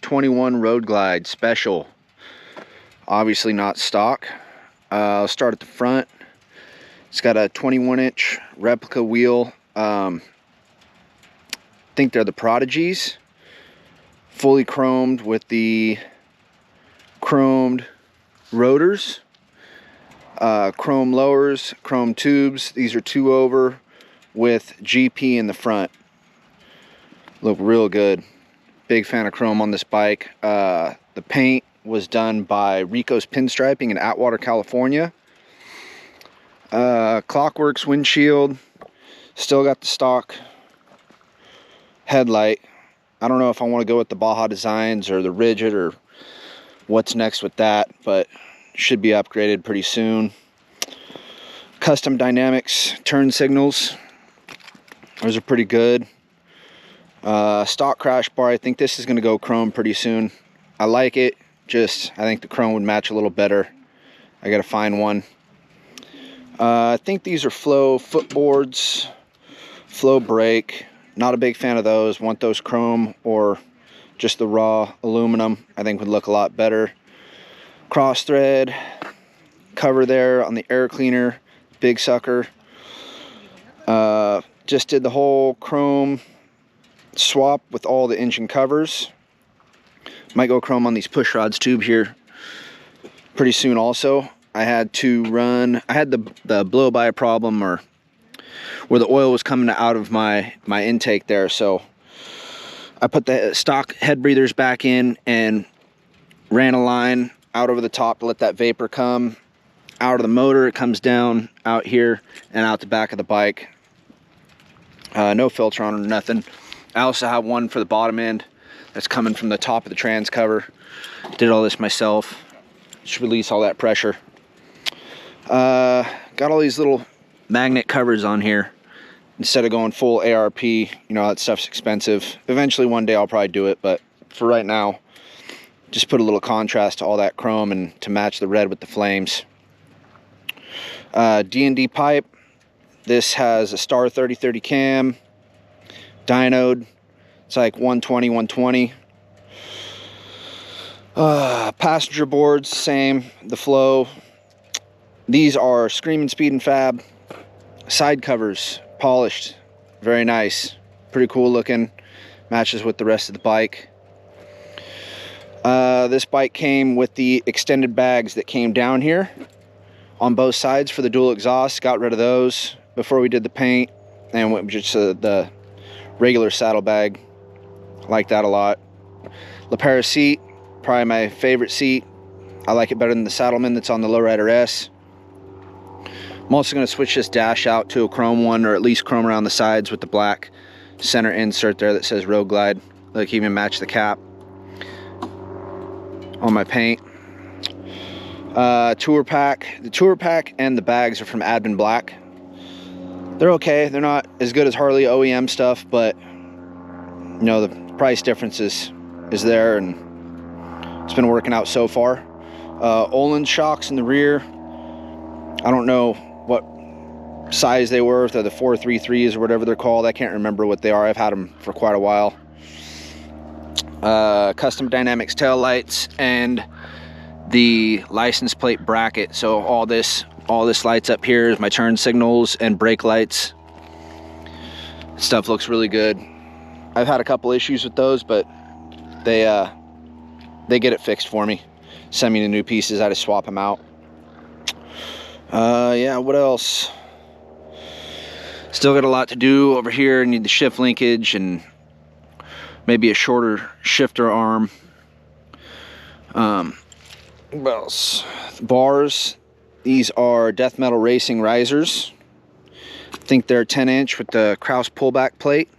21 roadglide special, obviously not stock. I'll start at the front. It's got a 21-inch replica wheel. I think they're the Prodigies, fully chromed with the chromed rotors, chrome lowers, chrome tubes. These are 2-over with GP in the front. Look real good. Big fan of chrome on this bike. The paint was done by Rico's Pinstriping in Atwater, California. Clockworks windshield. Still got the stock headlight. I don't know if I want to go with the Baja Designs or the Rigid or what's next with that, but should be upgraded pretty soon. Custom Dynamics turn signals. Those are pretty good. Stock crash bar. I think this is going to go chrome pretty soon. I like it. Just I think the chrome would match a little better. I got to find one. I think these are Flow footboards. Flow brake. Not a big fan of those. Want those chrome or just the raw aluminum. I think would look a lot better. Cross thread cover there on the air cleaner. Big sucker. Just did the whole chrome swap with all the engine covers. Might go chrome on these push rods tube here pretty soon also. I had the blow by problem, or where the oil was coming out of my intake there, so I put the stock head breathers back in and ran a line out over the top to let that vapor come out of the motor. It comes down out here and out the back of the bike. No filter on or nothing. I also have one for the bottom end that's coming from the top of the trans cover. Did all this myself. Just release all that pressure. Got all these little magnet covers on here instead of going full ARP. You know, that stuff's expensive. Eventually one day I'll probably do it, but for right now, just put a little contrast to all that chrome and to match the red with the flames. D&D pipe. This has a Star 3030 cam, dynode. It's like 120, 120. Passenger boards, same. The Flow. These are Screaming Speed and Fab. Side covers, polished. Very nice. Pretty cool looking. Matches with the rest of the bike. This bike came with the extended bags that came down here on both sides for the dual exhaust. Got rid of those before we did the paint and went just the regular saddle bag. Like that a lot. LaPera seat, probably my favorite seat. I like it better than the Saddleman that's on the Lowrider S. I'm also going to switch this dash out to a chrome one, or at least chrome around the sides with the black center insert there that says roadglide. Like even match the cap on my paint. Tour pack. The tour pack and the bags are from Admin Black. They're okay. They're not as good as Harley OEM stuff, but you know, the price difference is there, and it's been working out so far. Olin shocks in the rear. I don't know what size they were, if they're the 433s or whatever they're called. I can't remember what they are. I've had them for quite a while. Custom Dynamics tail lights and the license plate bracket. So all this lights up here is my turn signals and brake lights. Stuff looks really good. I've had a couple issues with those, but they get it fixed for me. Send me the new pieces. I just swap them out. Yeah, what else? Still got a lot to do over here. Need the shift linkage and maybe a shorter shifter arm. What else? Bars. These are Death Metal Racing risers. I think they're 10-inch with the Kraus pullback plate.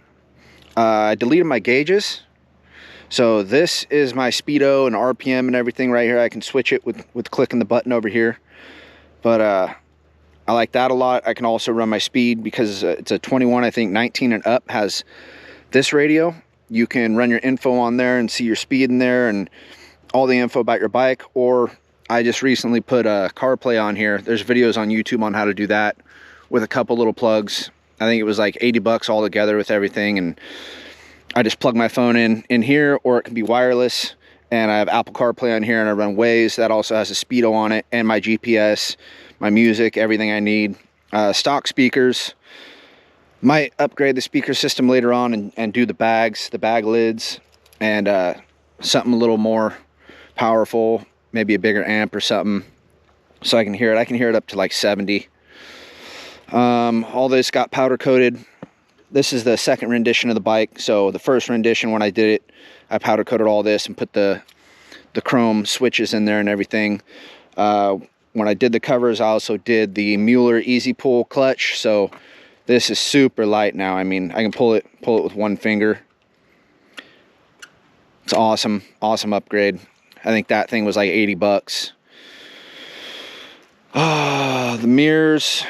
I deleted my gauges. So this is my speedo and RPM and everything right here. I can switch it with clicking the button over here. But I like that a lot. I can also run my speed because it's a 21, I think 19 and up has this radio. You can run your info on there and see your speed in there and all the info about your bike. Or I just recently put a CarPlay on here. There's videos on YouTube on how to do that with a couple little plugs. I think it was like 80 bucks all together with everything, and I just plug my phone in here, or it can be wireless. And I have Apple CarPlay on here, and I run Waze. That also has a speedo on it, and my GPS, my music, everything I need. Stock speakers. Might upgrade the speaker system later on and do the bag lids, and something a little more powerful, maybe a bigger amp or something, so I can hear it. I can hear it up to like 70. All this got powder coated. This is the second rendition of the bike. So the first rendition, when I did it, I powder coated all this and put the chrome switches in there and everything. When I did the covers, I also did the Mueller Easy Pull clutch. So this is super light now. I mean, I can pull it with one finger. It's awesome, awesome upgrade. I think that thing was like 80 bucks. The mirrors,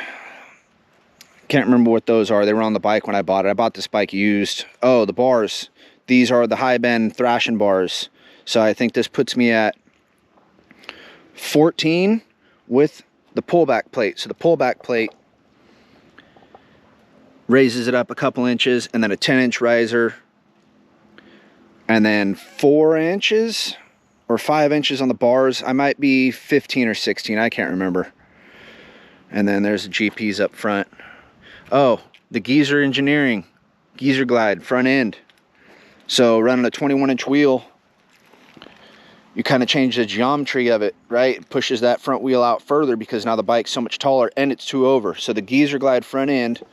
can't remember what those are. They were on the bike when I bought it. I bought this bike used. Oh, the bars. These are the high bend thrashing bars. So I think this puts me at 14 with the pullback plate. So the pullback plate raises it up a couple inches, and then a 10-inch riser, and then 4 inches or 5 inches on the bars. I might be 15 or 16, I can't remember. And then there's the GPs up front. Oh, the Geezer Engineering Geezer Glide front end. So running a 21-inch wheel, you kind of change the geometry of it, right? It pushes that front wheel out further because now the bike's so much taller and it's 2 over. So the Geezer Glide front end,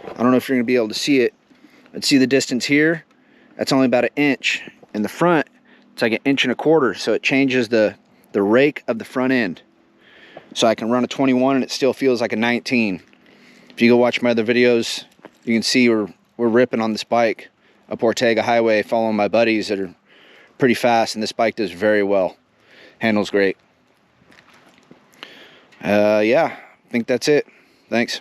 I don't know if you're gonna be able to see it. Let's see the distance here. That's only about 1 inch. In the front, it's like 1.25 inches. So it changes the rake of the front end. So I can run a 21 and it still feels like a 19. If you go watch my other videos, you can see we're ripping on this bike up Ortega Highway, following my buddies that are pretty fast, and this bike does very well. Handles great. Yeah, I think that's it. Thanks.